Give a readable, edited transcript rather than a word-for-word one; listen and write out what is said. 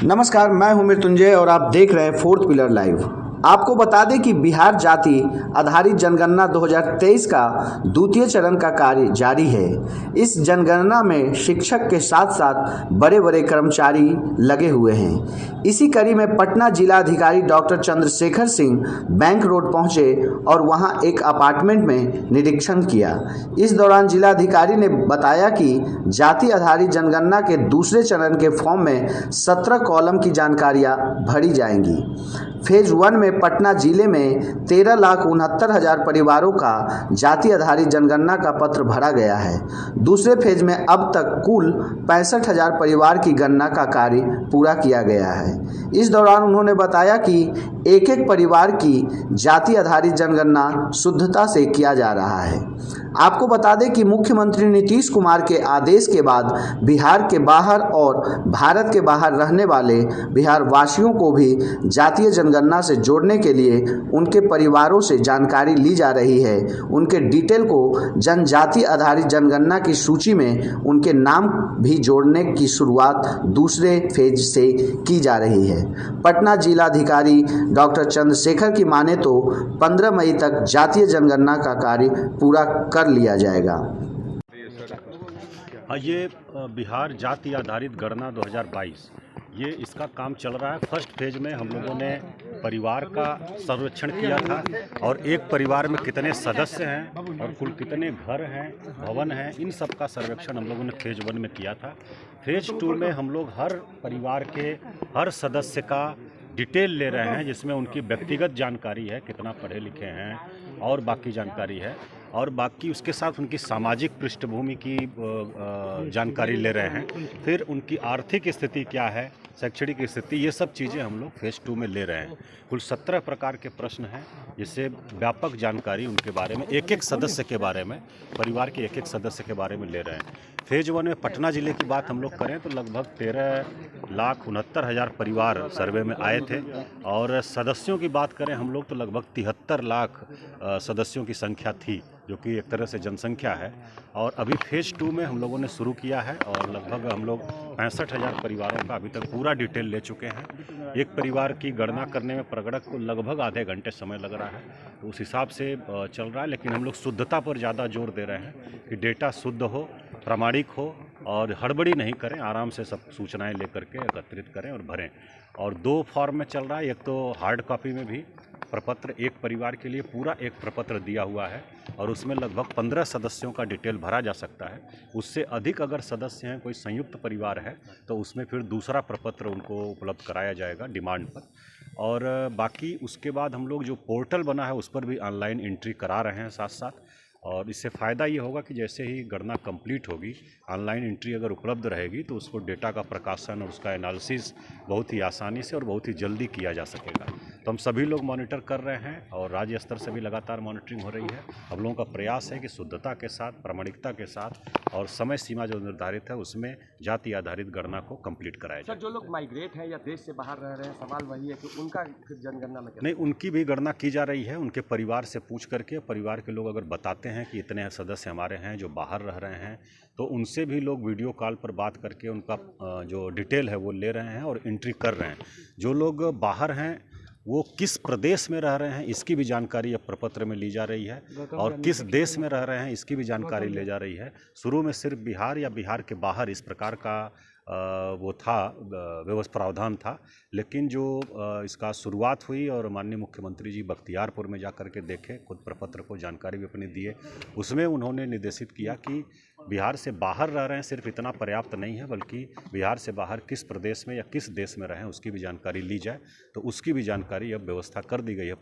नमस्कार, मैं हूं मृत्युंजय और आप देख रहे हैं फोर्थ पिलर लाइव। आपको बता दें कि बिहार जाति आधारित जनगणना 2023 का द्वितीय चरण का कार्य जारी है। इस जनगणना में शिक्षक के साथ साथ बड़े बड़े कर्मचारी लगे हुए हैं। इसी कड़ी में पटना जिला अधिकारी doctor Chandrashekhar Singh bank road पहुंचे और वहां एक अपार्टमेंट में निरीक्षण किया। इस दौरान जिलाधिकारी ने बताया कि जाति आधारित जनगणना के दूसरे चरण के फॉर्म में 17 कॉलम की जानकारियां भरी जाएंगी। फेज 1 में पटना जिले में 13,69,000 परिवारों का जाति आधारित जनगणना का पत्र भरा गया है। दूसरे फेज में अब तक कुल 65,000 परिवार की गणना का कार्य पूरा किया गया है। इस दौरान उन्होंने बताया कि एक एक परिवार की जाति आधारित जनगणना शुद्धता से किया जा रहा है। आपको बता दें कि मुख्यमंत्री नीतीश कुमार के आदेश के बाद बिहार के बाहर और भारत के बाहर रहने वाले बिहार वासियों को भी जातीय जनगणना से जोड़ने के लिए उनके परिवारों से जानकारी ली जा रही है। उनके डिटेल को जनजाति आधारित जनगणना की सूची में उनके नाम भी जोड़ने की शुरुआत दूसरे फेज से की जा रही है। पटना जिलाधिकारी डॉक्टर चंद्रशेखर की माने तो 15 मई तक जातीय जनगणना का कार्य पूरा कर लिया जाएगा। ये बिहार जाति आधारित गणना 2022 ये इसका काम चल रहा है। फर्स्ट फेज में हम लोगों ने परिवार का सर्वेक्षण किया था और एक परिवार में कितने सदस्य हैं और कुल कितने घर हैं, भवन हैं, इन सब का सर्वेक्षण हम लोगों ने फेज 1 में किया था। फेज 2 में हम लोग हर परिवार के हर सदस्य का डिटेल ले रहे हैं, जिसमें उनकी व्यक्तिगत जानकारी है, कितना पढ़े लिखे हैं और बाकी जानकारी है, और बाकी उसके साथ उनकी सामाजिक पृष्ठभूमि की जानकारी ले रहे हैं। फिर उनकी आर्थिक स्थिति क्या है, शैक्षणिक स्थिति, ये सब चीज़ें हम लोग फेज 2 में ले रहे हैं। कुल 17 प्रकार के प्रश्न हैं, जिससे व्यापक जानकारी उनके बारे में, एक एक सदस्य के बारे में, परिवार के एक एक सदस्य के बारे में ले रहे हैं। फेज 1 में पटना ज़िले की बात हम लोग करें तो लगभग 13,69,000 परिवार सर्वे में आए थे, और सदस्यों की बात करें हम लोग तो लगभग 73 लाख सदस्यों की संख्या थी, जो कि एक तरह से जनसंख्या है। और अभी फेज 2 में हम लोगों ने शुरू किया है और लगभग हम लोग 65,000 परिवारों का अभी तक पूरा डिटेल ले चुके हैं। एक परिवार की गणना करने में प्रगणक को लगभग आधे घंटे समय लग रहा है, तो उस हिसाब से चल रहा है। लेकिन हम लोग शुद्धता पर ज़्यादा जोर दे रहे हैं कि डेटा शुद्ध हो, प्रामाणिक हो और हड़बड़ी नहीं करें, आराम से सब सूचनाएं लेकर के एकत्रित करें और भरें। और 2 फॉर्म में चल रहा है, एक तो हार्ड कॉपी में भी प्रपत्र, एक परिवार के लिए पूरा एक प्रपत्र दिया हुआ है और उसमें लगभग 15 सदस्यों का डिटेल भरा जा सकता है। उससे अधिक अगर सदस्य हैं, कोई संयुक्त परिवार है, तो उसमें फिर दूसरा प्रपत्र उनको उपलब्ध कराया जाएगा डिमांड पर। और बाकी उसके बाद हम लोग जो पोर्टल बना है उस पर भी ऑनलाइन एंट्री करा रहे हैं साथ साथ। और इससे फ़ायदा ये होगा कि जैसे ही गणना कंप्लीट होगी, ऑनलाइन एंट्री अगर उपलब्ध रहेगी तो उसको डेटा का प्रकाशन और उसका एनालिसिस बहुत ही आसानी से और बहुत ही जल्दी किया जा सकेगा। तो हम सभी लोग मॉनिटर कर रहे हैं और राज्य स्तर से भी लगातार मॉनिटरिंग हो रही है। हम लोगों का प्रयास है कि शुद्धता के साथ, प्रामाणिकता के साथ और समय सीमा जो निर्धारित है उसमें जाति आधारित गणना को कंप्लीट कराया जाए। सर, जो लोग माइग्रेट हैं या देश से बाहर रह रहे हैं, सवाल वही है कि उनका फिर जनगणना में नहीं, उनकी भी गणना की जा रही है। उनके परिवार से पूछ करके, परिवार के लोग अगर बताते हैं कि इतने सदस्य हमारे हैं जो बाहर रह रहे हैं, तो उनसे भी लोग वीडियो कॉल पर बात करके उनका जो डिटेल है वो ले रहे हैं और एंट्री कर रहे हैं। जो लोग बाहर हैं वो किस प्रदेश में रह रहे हैं इसकी भी जानकारी अब प्रपत्र में ली जा रही है, और किस देश में रह रहे हैं इसकी भी जानकारी ली जा रही है। शुरू में सिर्फ बिहार या बिहार के बाहर इस प्रकार का वो था, व्यवस्था प्रावधान था। लेकिन जो इसका शुरुआत हुई और माननीय मुख्यमंत्री जी बख्तियारपुर में जाकर के देखे, खुद प्रपत्र को जानकारी भी अपनी दिए, उसमें उन्होंने निर्देशित किया कि बिहार से बाहर रह रहे हैं सिर्फ इतना पर्याप्त नहीं है, बल्कि बिहार से बाहर किस प्रदेश में या किस देश में रहें उसकी भी जानकारी ली जाए। तो उसकी भी जानकारी अब व्यवस्था कर दी गई है।